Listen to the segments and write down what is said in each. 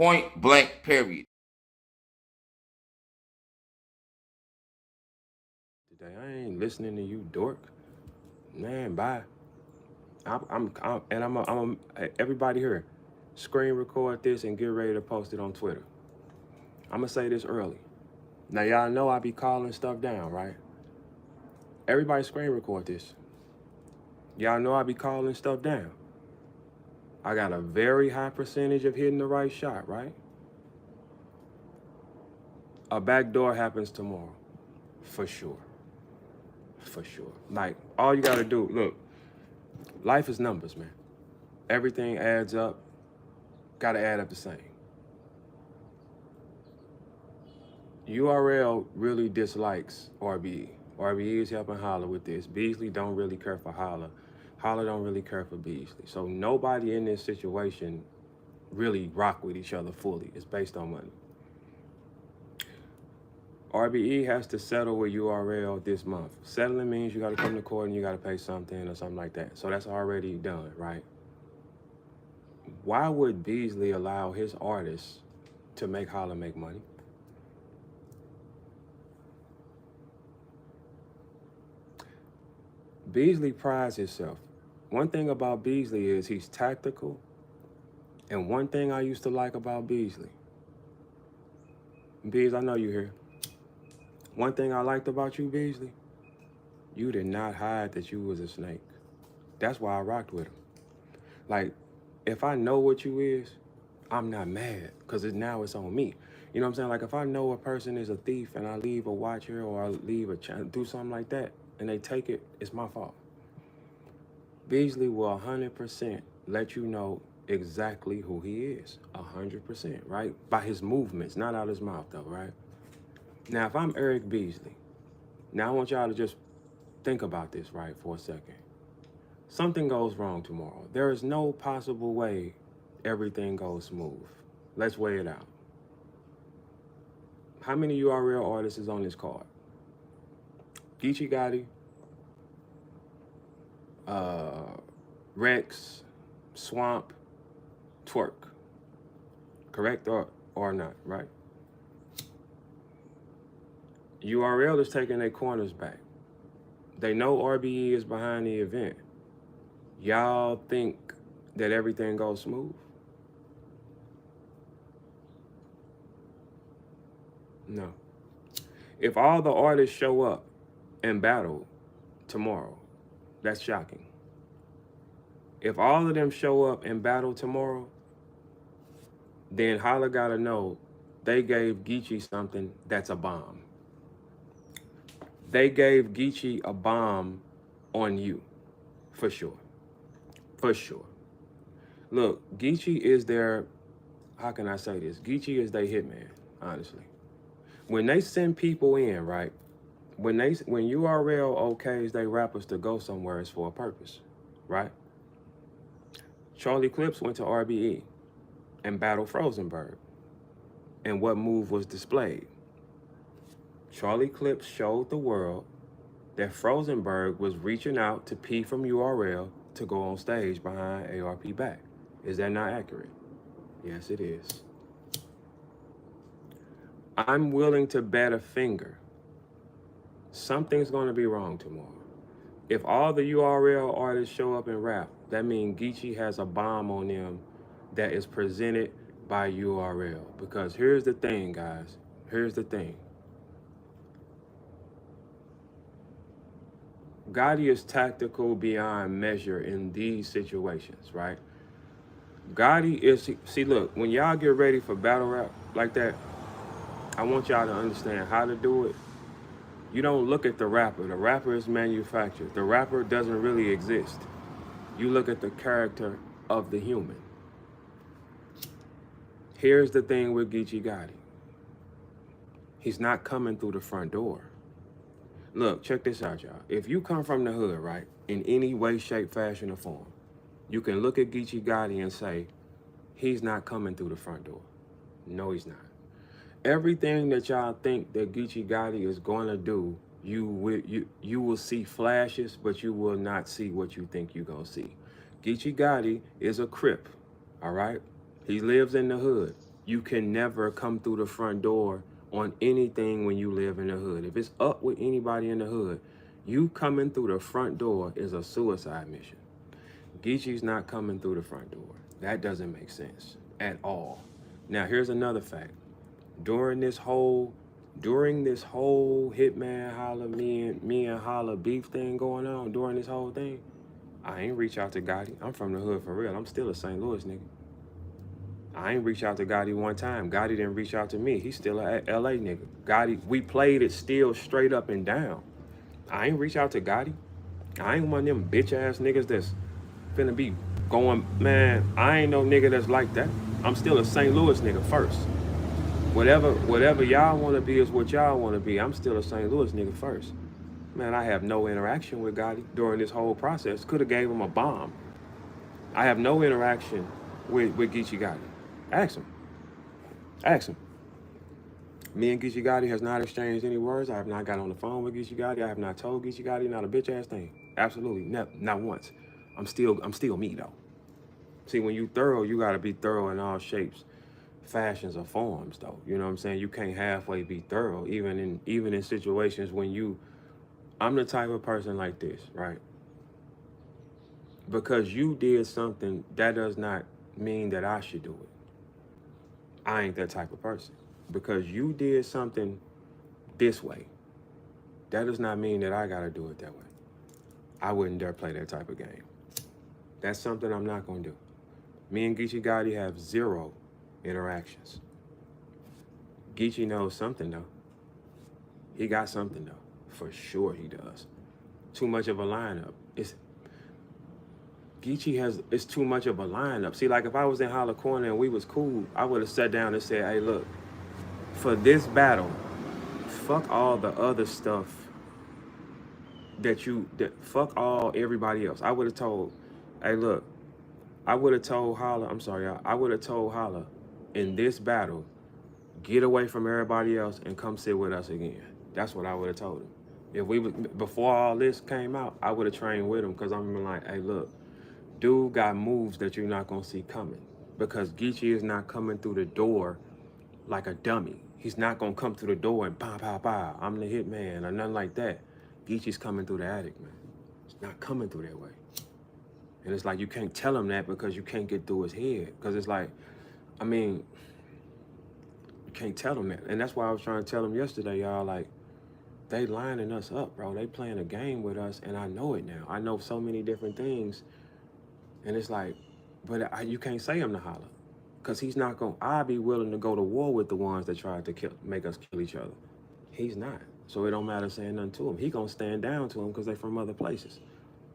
Point blank, period. Today, I ain't listening to you, dork. Man, bye. Everybody here, screen record this and get ready to post it on Twitter. I'm gonna say this early. Now, y'all know I be calling stuff down, right? Everybody screen record this. Y'all know I be calling stuff down. I got a very high percentage of hitting the right shot, right? A back door happens tomorrow, for sure. For sure. Like, all you gotta do, look, life is numbers, man. Everything adds up, gotta add up the same. URL really dislikes RBE. RBE is helping Holla with this. Beasley don't really care for Holla. Holla don't really care for Beasley. So nobody in this situation really rock with each other fully. It's based on money. RBE has to settle with URL this month. Settling means you got to come to court and you got to pay something or something like that. So that's already done, right? Why would Beasley allow his artists to make Holla make money? Beasley prides himself. One thing about Beasley is he's tactical. And one thing I used to like about Beasley, Beasley, I know you here. One thing I liked about you, Beasley, you did not hide that you was a snake. That's why I rocked with him. Like, if I know what you is, I'm not mad, because now it's on me. You know what I'm saying? Like, if I know a person is a thief and I leave a watch here or I leave do something like that, and they take it, it's my fault. Beasley will 100% let you know exactly who he is. 100%, right? By his movements, not out his mouth, though, right? Now, if I'm Eric Beasley, now I want y'all to just think about this, right, for a second. Something goes wrong tomorrow. There is no possible way everything goes smooth. Let's weigh it out. How many URL artists is on this card? Geechee Gotti, Rex, Swamp, Twerk. Correct or not, right? URL is taking their corners back. They know RBE is behind the event. Y'all think that everything goes smooth? No. If all the artists show up and battle tomorrow, that's shocking. If all of them show up and battle tomorrow, then Holla gotta know they gave Geechee something that's a bomb. They gave Geechee a bomb on you, for sure. For sure. Look, Geechee is their, how can I say this? Geechee is their hitman, honestly. When they send people in, right? When URL okays they rappers to go somewhere, it's for a purpose, right? Charlie Clips went to RBE and battled Frozenberg. And what move was displayed? Charlie Clips showed the world that Frozenberg was reaching out to P from URL to go on stage behind ARP back. Is that not accurate? Yes, it is. I'm willing to bet a finger. Something's going to be wrong tomorrow. If all the URL artists show up and rap, that means Geechee has a bomb on them that is presented by URL. Because here's the thing, guys. Here's the thing. Gotti is tactical beyond measure in these situations, right? Gotti is, see, look, when y'all get ready for battle rap like that, I want y'all to understand how to do it. You don't look at the rapper. The rapper is manufactured. The rapper doesn't really exist. You look at the character of the human. Here's the thing with Geechee Gotti. He's not coming through the front door. Look, check this out, y'all. If you come from the hood, right, in any way, shape, fashion, or form, you can look at Geechee Gotti and say, he's not coming through the front door. No, he's not. Everything that y'all think that Geechee Gotti is going to do, you will see flashes, but you will not see what you think you're going to see. Geechee Gotti is a Crip, all right? He lives in the hood. You can never come through the front door on anything when you live in the hood. If it's up with anybody in the hood, you coming through the front door is a suicide mission. Geechee's not coming through the front door. That doesn't make sense at all. Now, here's another fact. During this whole Hitman Holla, me and Holla beef thing going on, during this whole thing, I ain't reach out to Gotti. I'm from the hood for real. I'm still a St. Louis nigga. I ain't reach out to Gotti one time. Gotti didn't reach out to me. He's still a LA nigga. Gotti, we played it still straight up and down. I ain't reach out to Gotti. I ain't one of them bitch ass niggas that's finna be going, man, I ain't no nigga that's like that. I'm still a St. Louis nigga first. Whatever y'all want to be is what y'all want to be. I'm still a St. Louis nigga first. Man, I have no interaction with Gotti during this whole process. Could have gave him a bomb. I have no interaction with Geechee Gotti. Ask him. Ask him. Me and Geechee Gotti has not exchanged any words. I have not got on the phone with Geechee Gotti. I have not told Geechee Gotti not a bitch ass thing. Absolutely, not once. I'm still me though. See, when you thorough, you gotta be thorough in all shapes, fashions, or forms though. You know what I'm saying? You can't halfway be thorough, even in situations when I'm the type of person like this, right? Because you did something, that does not mean that I should do it. I ain't that type of person. Because you did something this way, that does not mean that I gotta do it that way. I wouldn't dare play that type of game. That's something I'm not gonna do. Me and Geechee Gotti have 0 interactions. Geechee knows something though. He got something though. For sure he does. Too much of a lineup. It's too much of a lineup. See, like if I was in Holla Corner and we was cool, I would have sat down and said, hey, look, for this battle, fuck all the other stuff fuck everybody else. I would have told, hey, look, I would have told Holla, I'm sorry, I would have told Holla, in this battle, get away from everybody else and come sit with us again. That's what I would have told him. If before all this came out, I would have trained with him because I'm like, hey, look, dude got moves that you're not gonna see coming because Geechee is not coming through the door like a dummy. He's not gonna come through the door and pow, pow, pow, I'm the hitman or nothing like that. Geechee's coming through the attic, man. It's not coming through that way. And it's like, you can't tell him that because you can't get through his head. Because it's like, I mean, you can't tell him that. And that's why I was trying to tell him yesterday, y'all, like, they lining us up, bro. They playing a game with us, and I know it now. I know so many different things. And it's like, but you can't say him to Holla. Because he's not going to, I'll be willing to go to war with the ones that tried to make us kill each other. He's not. So it don't matter saying nothing to him. He going to stand down to him because they from other places.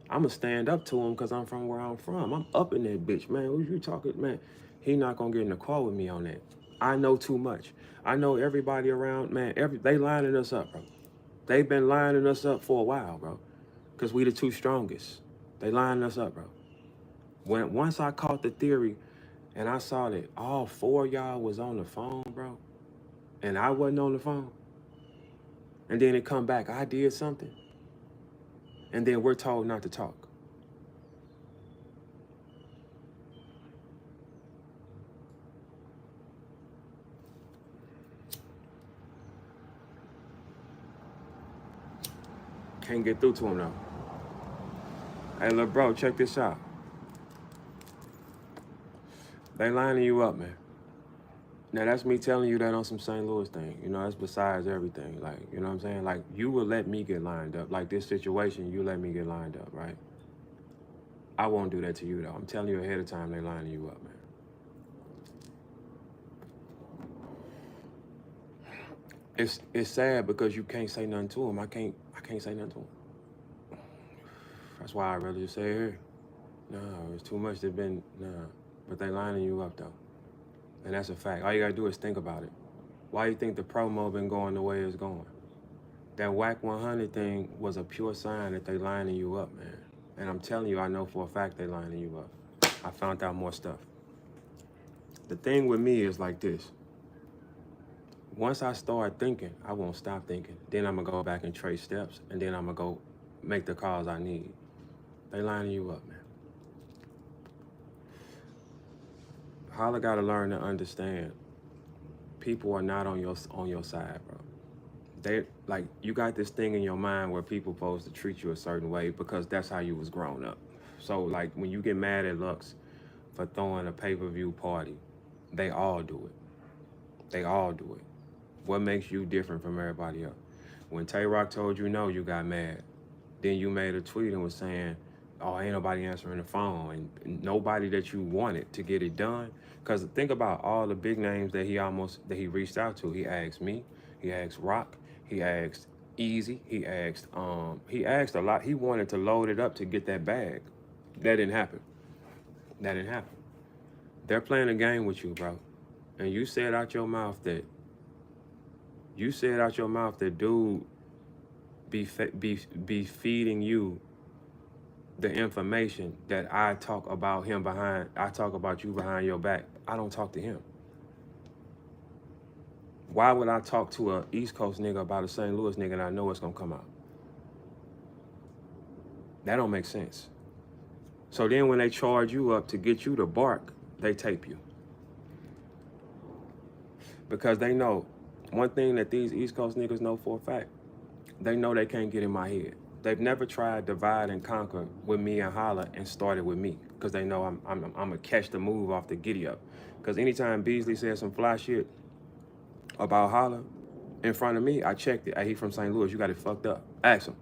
I'm going to stand up to him because I'm from where I'm from. I'm up in that bitch, man. What you talking, man? He not going to get in the car with me on that. I know too much. I know everybody around, man. They lining us up, bro. They've been lining us up for a while, bro. Because we the 2 strongest. They lining us up, bro. Once I caught the theory and I saw that all 4 of y'all was on the phone, bro, and I wasn't on the phone, and then it come back, I did something, and then we're told not to talk. Can't get through to him though. Hey, look, bro, check this out. They lining you up, man. Now, that's me telling you that on some St. Louis thing. You know, that's besides everything. Like, you know what I'm saying? Like, you will let me get lined up. Like this situation, you let me get lined up, right? I won't do that to you, though. I'm telling you ahead of time, they lining you up, man. It's sad because you can't say nothing to him. I can't say nothing to him. That's why I'd rather just say, here. No, it's too much. But they lining you up, though. And that's a fact. All you gotta do is think about it. Why you think the promo been going the way it's going? That Whack 100 thing was a pure sign that they lining you up, man. And I'm telling you, I know for a fact they lining you up. I found out more stuff. The thing with me is like this. Once I start thinking, I won't stop thinking. Then I'm gonna go back and trace steps, and then I'm gonna go make the calls I need. They lining you up, man. Holla gotta learn to understand people are not on your side, bro. They like you got this thing in your mind where people supposed to treat you a certain way because that's how you was grown up. So like when you get mad at Lux for throwing a pay-per-view party, they all do it. They all do it. What makes you different from everybody else? When Tay Rock told you no, you got mad. Then you made a tweet and was saying, oh, ain't nobody answering the phone, and nobody that you wanted to get it done. Because think about all the big names that he reached out to. He asked me, he asked Rock, he asked Easy, he asked a lot. He wanted to load it up to get that bag. That didn't happen. That didn't happen. They're playing a game with you, bro. And you said out your mouth that dude be feeding you the information that I talk about you behind your back. I don't talk to him. Why would I talk to a East Coast nigga about a St. Louis nigga and I know it's gonna come out? That don't make sense. So then when they charge you up to get you to bark, they tape you. Because they know one thing that these East Coast niggas know for a fact. They know they can't get in my head. They've never tried divide and conquer with me and Holla and started with me because they know I'm gonna catch the move off the giddy up. Because anytime Beasley said some fly shit about Holla in front of me, I checked it. Hey, he from St. Louis. You got it fucked up. Ask him.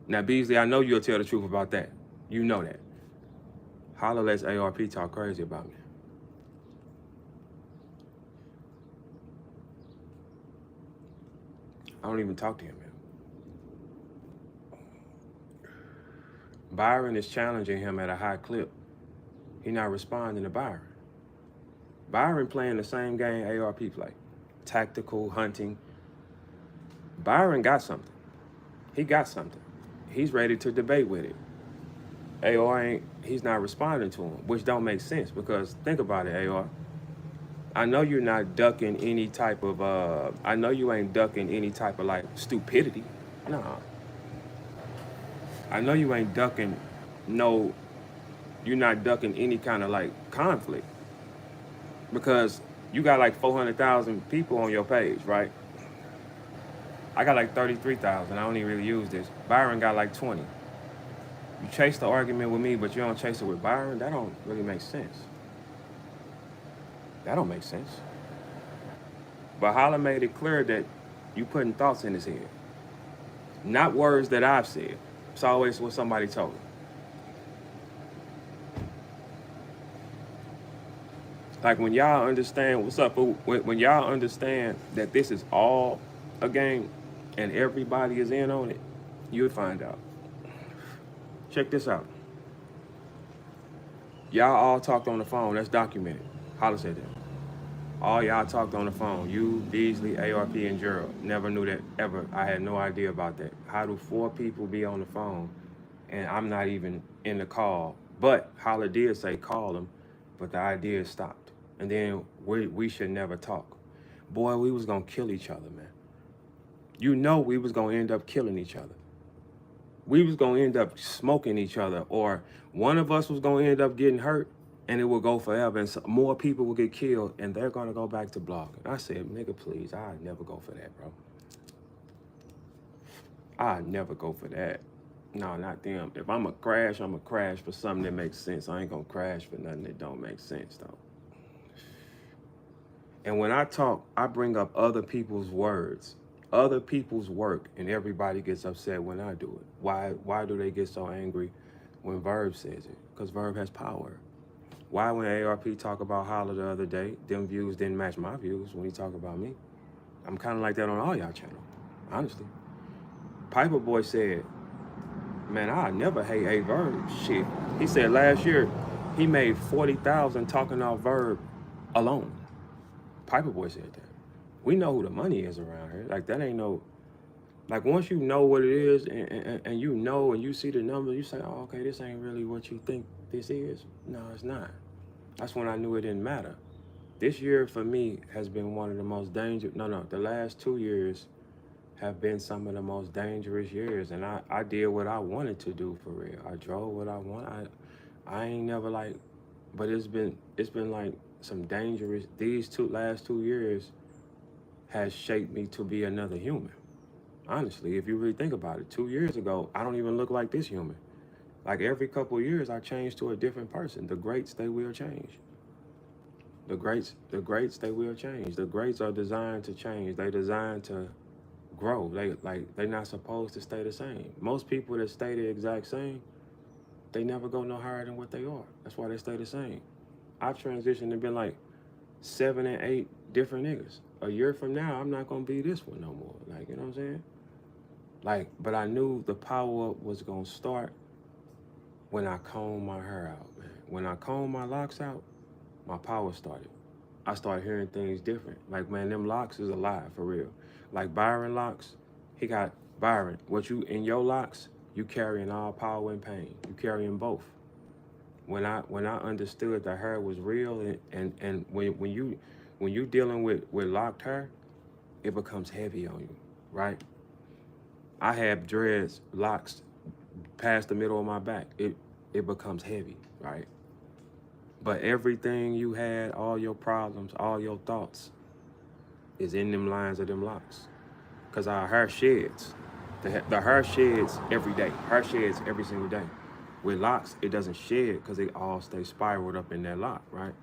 Now, Beasley, I know you'll tell the truth about that. You know that. Holla lets ARP talk crazy about me. I don't even talk to him, man. Byron is challenging him at a high clip. He not responding to Byron. Byron playing the same game ARP play. Tactical, hunting. Byron got something. He got something. He's ready to debate with it. AR he's not responding to him, which don't make sense because think about it, AR. I know you're not ducking any type of, I know you ain't ducking any type of like stupidity. No. I know you ain't ducking you're not ducking any kind of like conflict because you got like 400,000 people on your page, right? I got like 33,000. I don't even really use this. Byron got like 20. You chase the argument with me, but you don't chase it with Byron? That don't really make sense. That don't make sense. But Holla made it clear that you putting thoughts in his head. Not words that I've said. It's always what somebody told him. Like when y'all understand, what's up, when y'all understand that this is all a game and everybody is in on it, you'll find out. Check this out. Y'all all talked on the phone. That's documented. Holla said that. All y'all talked on the phone. You, Beasley, ARP, and Gerald. Never knew that ever. I had no idea about that. How do 4 people be on the phone and I'm not even in the call? But Holla did say call them, but the idea stopped. And then we should never talk. Boy, we was gonna kill each other, man. You know we was gonna end up killing each other. We was gonna end up smoking each other, or one of us was gonna end up getting hurt, and it will go forever, and so more people will get killed, and they're gonna go back to blogging. I said, nigga, please, I'd never go for that, bro. I'd never go for that. No, not them. If I'm gonna crash for something that makes sense. I ain't gonna crash for nothing that don't make sense, though. And when I talk, I bring up other people's words, other people's work, and everybody gets upset when I do it. Why do they get so angry when Verb says it? Because Verb has power. Why when ARP talk about Holla the other day, them views didn't match my views when he talk about me? I'm kind of like that on all y'all channel, honestly. Piper Boy said, man, I never hate a Verb. Shit. He said last year he made 40,000 talking off Verb alone. Piper Boy said that. We know who the money is around here. Like that ain't no, like once you know what it is and you know and you see the numbers, you say, oh, okay, this ain't really what you think this is. No, it's not. That's when I knew it didn't matter. This year for me has been one of the most dangerous, the last 2 years have been some of the most dangerous years. And I did what I wanted to do for real. I drove what I want. I ain't never like, but it's been like some dangerous, last 2 years has shaped me to be another human. Honestly, if you really think about it, 2 years ago, I don't even look like this human. Like every couple of years, I change to a different person. The greats, they will change. The greats, they will change. The greats are designed to change. They designed to grow. They're not supposed to stay the same. Most people that stay the exact same, they never go no higher than what they are. That's why they stay the same. I've transitioned and been like 7 and 8 different niggas. A year from now, I'm not gonna be this one no more. Like, you know what I'm saying? Like, but I knew the power up was gonna start when I combed my hair out, man. When I combed my locks out, my power started. I started hearing things different. Like, man, them locks is alive for real. Like Byron locks, he got Byron. What you in your locks, you carrying all power and pain. You carrying both. When I understood that hair was real, and when you dealing with locked hair, it becomes heavy on you, right? I have dreads, locks past the middle of my back. It becomes heavy, right? But everything you had, all your problems, all your thoughts, is in them lines of them locks. Because our hair sheds. The hair sheds every day. Hair sheds every single day. With locks, it doesn't shed because they all stay spiraled up in that lock, right?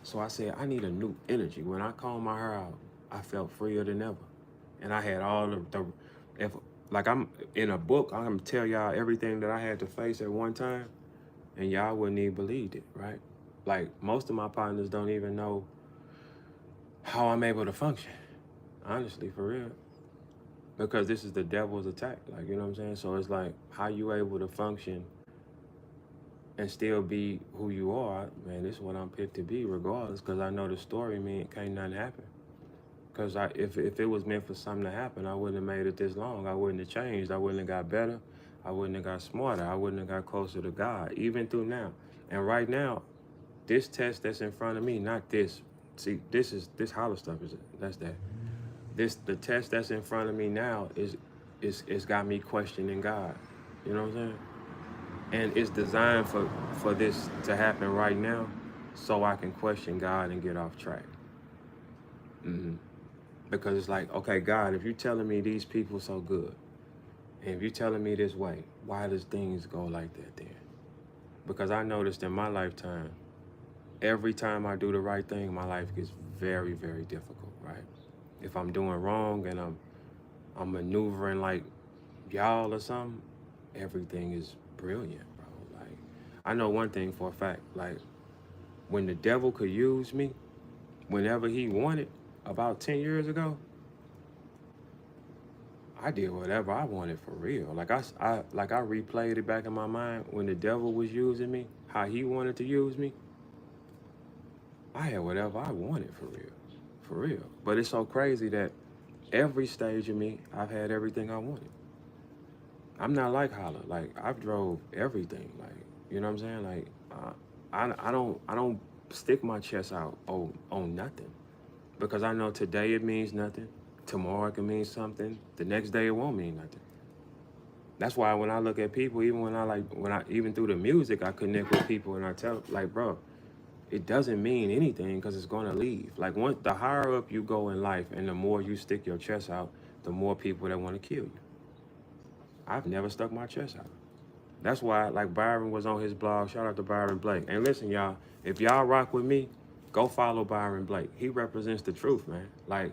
So I said, I need a new energy. When I combed my hair out, I felt freer than ever. And I had all if like I'm in a book, I'm gonna tell y'all everything that I had to face at one time, and y'all wouldn't even believe it, right? Like most of my partners don't even know how I'm able to function. Honestly, for real. Because this is the devil's attack. Like, you know what I'm saying? So it's like, how you able to function and still be who you are, man, this is what I'm picked to be regardless, because I know the story, man, can't nothing happen. Because if it was meant for something to happen, I wouldn't have made it this long. I wouldn't have changed. I wouldn't have got better. I wouldn't have got smarter. I wouldn't have got closer to God, even through now. And right now, this test that's in front of me, not this. See, this Holla stuff that's that. The test that's in front of me now is got me questioning God. You know what I'm saying? And it's designed for this to happen right now, so I can question God and get off track. Mm-hmm. Because it's like, okay, God, if you're telling me these people so good, and if you're telling me this way, why does things go like that then? Because I noticed in my lifetime, every time I do the right thing, my life gets very, very difficult, right? If I'm doing wrong and I'm maneuvering like y'all or something, everything is brilliant, bro. Like, I know one thing for a fact, like, when the devil could use me, whenever he wanted, about 10 years ago, I did whatever I wanted for real. Like I replayed it back in my mind when the devil was using me, how he wanted to use me. I had whatever I wanted for real. But it's so crazy that every stage of me, I've had everything I wanted. I'm not like Holla. Like I've drove everything. Like, you know what I'm saying? Like I don't stick my chest out on nothing, because I know today it means nothing. Tomorrow it can mean something. The next day it won't mean nothing. That's why when I look at people, even through the music, I connect with people and I tell, like, bro, it doesn't mean anything because it's gonna leave. Like, the higher up you go in life and the more you stick your chest out, the more people that want to kill you. I've never stuck my chest out. That's why, like, Byron was on his blog. Shout out to Byron Blake. And listen, y'all, if y'all rock with me, go follow Byron Blake. He represents the truth, man. Like,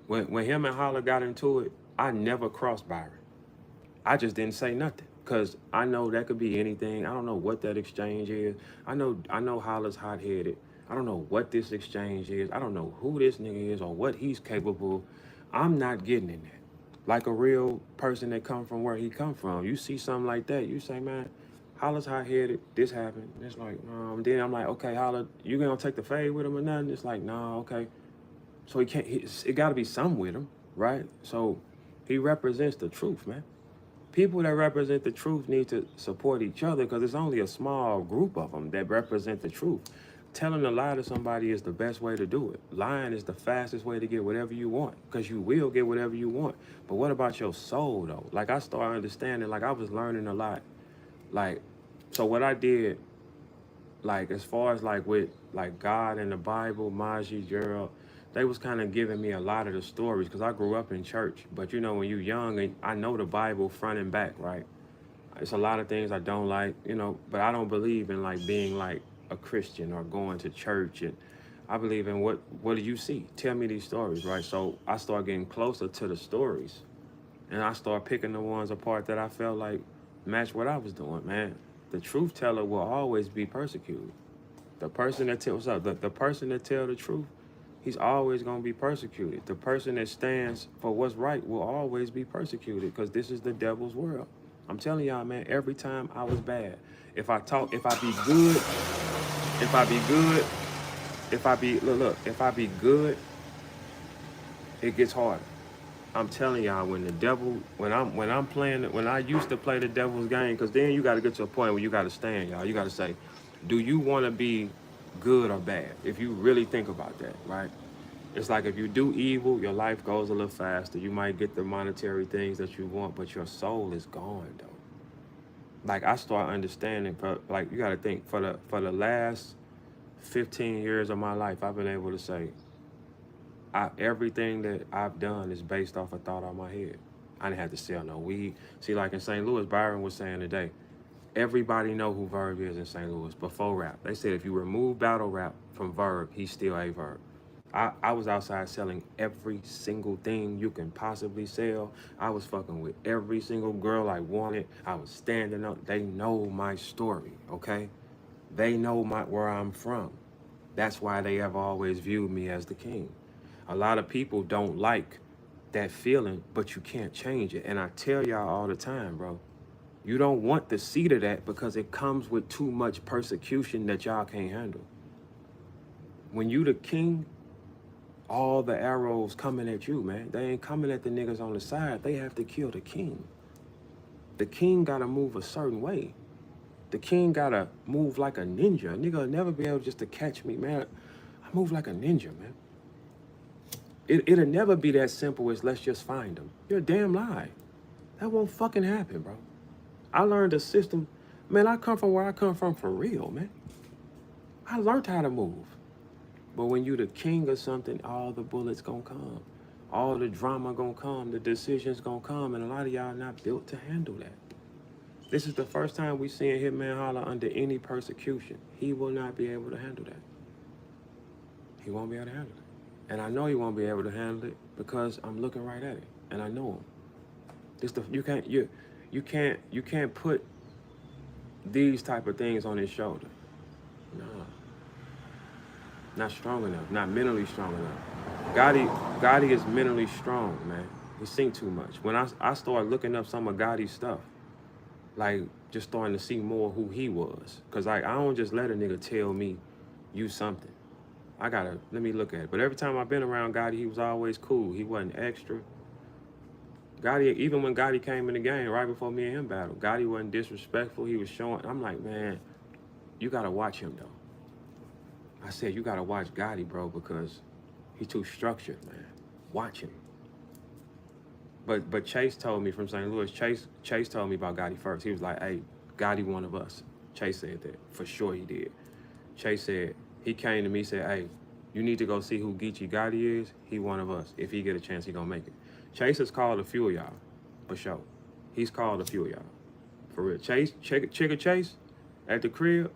when him and Holla got into it, I never crossed Byron. I just didn't say nothing, because I know that could be anything. I don't know what that exchange is. I know Holla's hot-headed. I don't know what this exchange is. I don't know who this nigga is or what he's capable of. I'm not getting in that. Like a real person that come from where he come from. You see something like that, you say, man, Holla's hot-headed. This happened. It's like, then I'm like, okay, Holla, you gonna take the fade with him or nothing? It's like, nah, okay. So it got to be some with him, right? So he represents the truth, man. People that represent the truth need to support each other, because it's only a small group of them that represent the truth. Telling a lie to somebody is the best way to do it. Lying is the fastest way to get whatever you want, because you will get whatever you want. But what about your soul, though? Like, I started understanding, like, I was learning a lot. Like, so what I did, like, as far as, like, with, like, God and the Bible, Maji, Gerald, they was kind of giving me a lot of the stories because I grew up in church. But you know, when you're young, and I know the Bible front and back, right? It's a lot of things I don't like, you know, but I don't believe in like being like a Christian or going to church. And I believe in what do you see? Tell me these stories, right? So I start getting closer to the stories, and I start picking the ones apart that I felt like match what I was doing, man. The truth teller will always be persecuted. The person that tells up, the person that tell the truth, he's always going to be persecuted. The person that stands for what's right will always be persecuted because this is the devil's world. I'm telling y'all, man, every time I was bad, if I talk, if I be good, if I be good, if I be, look, if I be good, it gets harder. I'm telling y'all, when the devil, when I'm playing, when I used to play the devil's game, because then you got to get to a point where you got to stand, y'all. You got to say, do you want to be good or bad? If you really think about that, right? It's like if you do evil, your life goes a little faster. You might get the monetary things that you want, but your soul is gone, though. Like I start understanding, like you got to think, for the last 15 years of my life, I've been able to say, everything that I've done is based off a thought on my head. I didn't have to sell no weed. See, like in St. Louis, Byron was saying today, everybody know who Verb is in St. Louis before rap. They said if you remove battle rap from Verb, he's still a Verb. I was outside selling every single thing you can possibly sell. I was fucking with every single girl I wanted. I was standing up. They know my story, okay? They know where I'm from. That's why they have always viewed me as the king. A lot of people don't like that feeling, but you can't change it. And I tell y'all all the time, bro, you don't want the seed of that because it comes with too much persecution that y'all can't handle. When you the king, all the arrows coming at you, man. They ain't coming at the niggas on the side. They have to kill the king. The king gotta move a certain way. The king gotta move like a ninja. A nigga will never be able just to catch me, man. I move like a ninja, man. It'll never be that simple as let's just find them. You're a damn lie. That won't fucking happen, bro. I learned a system. Man, I come from where I come from for real, man. I learned how to move. But when you the king of something, all the bullets gonna come. All the drama gonna come. The decisions gonna come. And a lot of y'all not built to handle that. This is the first time we seeing Hitman Holla under any persecution. He will not be able to handle that. He won't be able to handle it. And I know he won't be able to handle it because I'm looking right at it. And I know him. You can't put these type of things on his shoulder. No. Not strong enough, not mentally strong enough. Gotti is mentally strong, man. He sing too much. When I started looking up some of Gotti's stuff, like just starting to see more who he was. Cause like I don't just let a nigga tell me you something. Let me look at it. But every time I've been around Gotti, he was always cool. He wasn't extra. Gotti, even when Gotti came in the game, right before me and him battled, Gotti wasn't disrespectful. He was showing, I'm like, man, you gotta watch him though. I said, you gotta watch Gotti, bro, because he's too structured, man. Watch him. But Chase told me from St. Louis, Chase told me about Gotti first. He was like, hey, Gotti one of us. Chase said that. For sure he did. Chase said, he came to me, said, hey, you need to go see who Geechee Gotti is. He one of us. If he get a chance, he gonna make it. Chase has called a few of y'all, for sure. He's called a few of y'all, for real. Chase, Chigga Chase at the crib.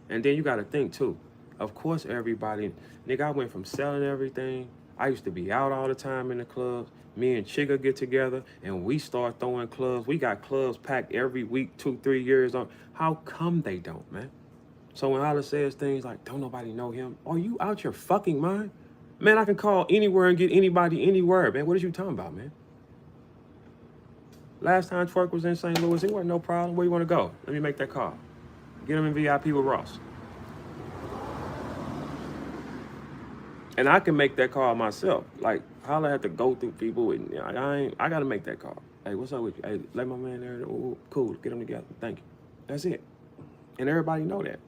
And then you gotta think too. Of course, everybody, nigga, I went from selling everything. I used to be out all the time in the clubs. Me and Chigga get together and we start throwing clubs. We got clubs packed every week, 2-3 years on. How come they don't, man? So when Holla says things like, don't nobody know him, are you out your fucking mind? Man, I can call anywhere and get anybody anywhere, man. What are you talking about, man? Last time Twerk was in St. Louis, it wasn't no problem. Where you want to go? Let me make that call. Get him in VIP with Ross. And I can make that call myself. Like, Holla had to go through people, and I got to make that call. Hey, what's up with you? Hey, let my man there. Ooh, cool, get them together. Thank you. That's it. And everybody know that.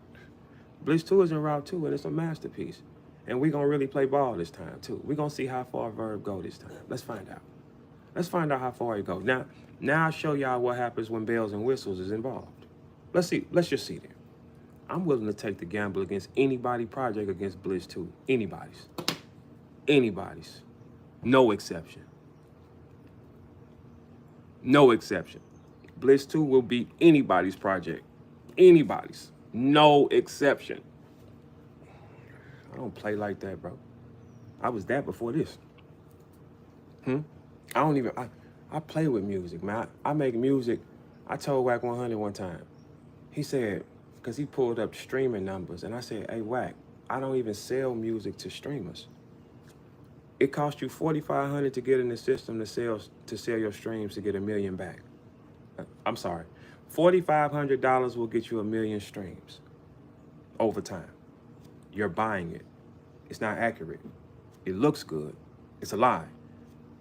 Blitz 2 is in Route 2, and it's a masterpiece. And we going to really play ball this time, too. We going to see how far Verb go this time. Let's find out. Let's find out how far he go. Now I'll show y'all what happens when bells and whistles is involved. Let's see. Let's just see there. I'm willing to take the gamble against anybody project against Blitz 2. Anybody's. anybody's. No exception. No exception. Bliss 2 will be anybody's project. Anybody's. No exception. I don't play like that, bro. I was that before this. I don't even, I play with music, man. I make music. I told Wack 100 one time. He said, because he pulled up streaming numbers, and I said, hey, Wack, I don't even sell music to streamers. It cost you $4,500 to get in the system to sell your streams to get 1 million back. I'm sorry. $4,500 will get you 1 million streams over time. You're buying it. It's not accurate. It looks good. It's a lie.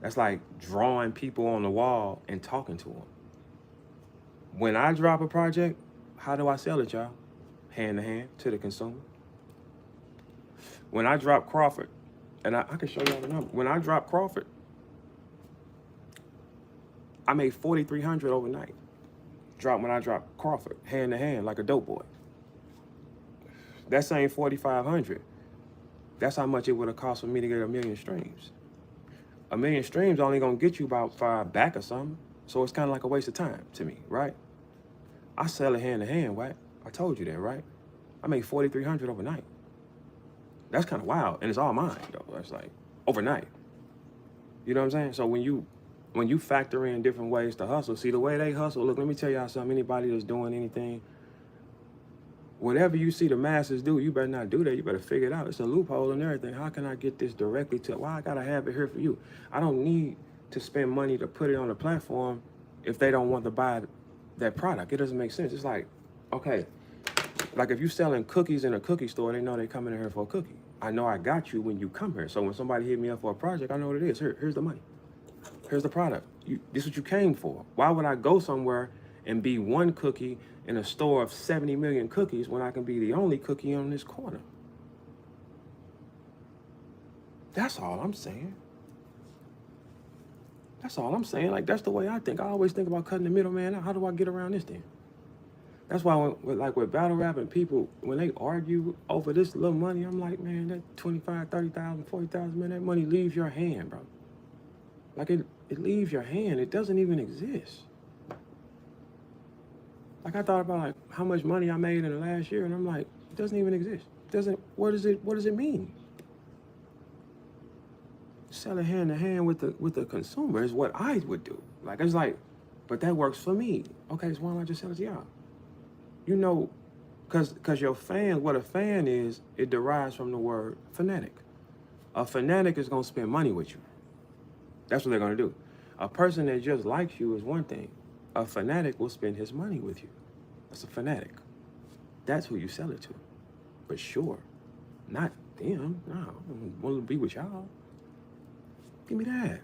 That's like drawing people on the wall and talking to them. When I drop a project, how do I sell it, y'all? Hand to hand to the consumer. When I drop Crawford, and I can show y'all the number. When I drop Crawford, I made $4,300 overnight. When I drop Crawford, hand to hand, like a dope boy. That same $4,500, that's how much it would have cost for me to get 1 million streams. 1 million streams only gonna get you about 5 back or something. So it's kind of like a waste of time to me, right? I sell it hand to hand, right? I told you that, right? I made $4,300 overnight. That's kind of wild, and it's all mine, though. That's like overnight. You know what I'm saying? So when you factor in different ways to hustle, see the way they hustle. Look, let me tell y'all something. Anybody that's doing anything, whatever you see the masses do, you better not do that. You better figure it out. It's a loophole and everything. How can I get this directly to? Why I gotta have it here for you? I don't need to spend money to put it on the platform if they don't want to buy that product. It doesn't make sense. It's like, okay, like if you're selling cookies in a cookie store, they know they coming in here for a cookie. I know I got you when you come here. So when somebody hit me up for a project, I know what it is. Here's the money. Here's the product. This is what you came for. Why would I go somewhere and be one cookie in a store of 70 million cookies when I can be the only cookie on this corner? That's all I'm saying. That's all I'm saying. Like, that's the way I think. I always think about cutting the middleman out. How do I get around this thing? That's why with battle rap and people, when they argue over this little money, I'm like, man, that 25, 30,000, 40,000, man, that money leaves your hand, bro. Like it leaves your hand. It doesn't even exist. Like I thought about like how much money I made in the last year, and I'm like, it doesn't even exist. What does it mean? Selling hand to hand with the consumer is what I would do. Like it's like, but that works for me. Okay, so why don't I just sell it to y'all? You know, cause your fan, what a fan is, it derives from the word fanatic. A fanatic is gonna spend money with you. That's what they're gonna do. A person that just likes you is one thing. A fanatic will spend his money with you. That's a fanatic. That's who you sell it to. But sure, not them. No, I don't want to be with y'all. Give me that.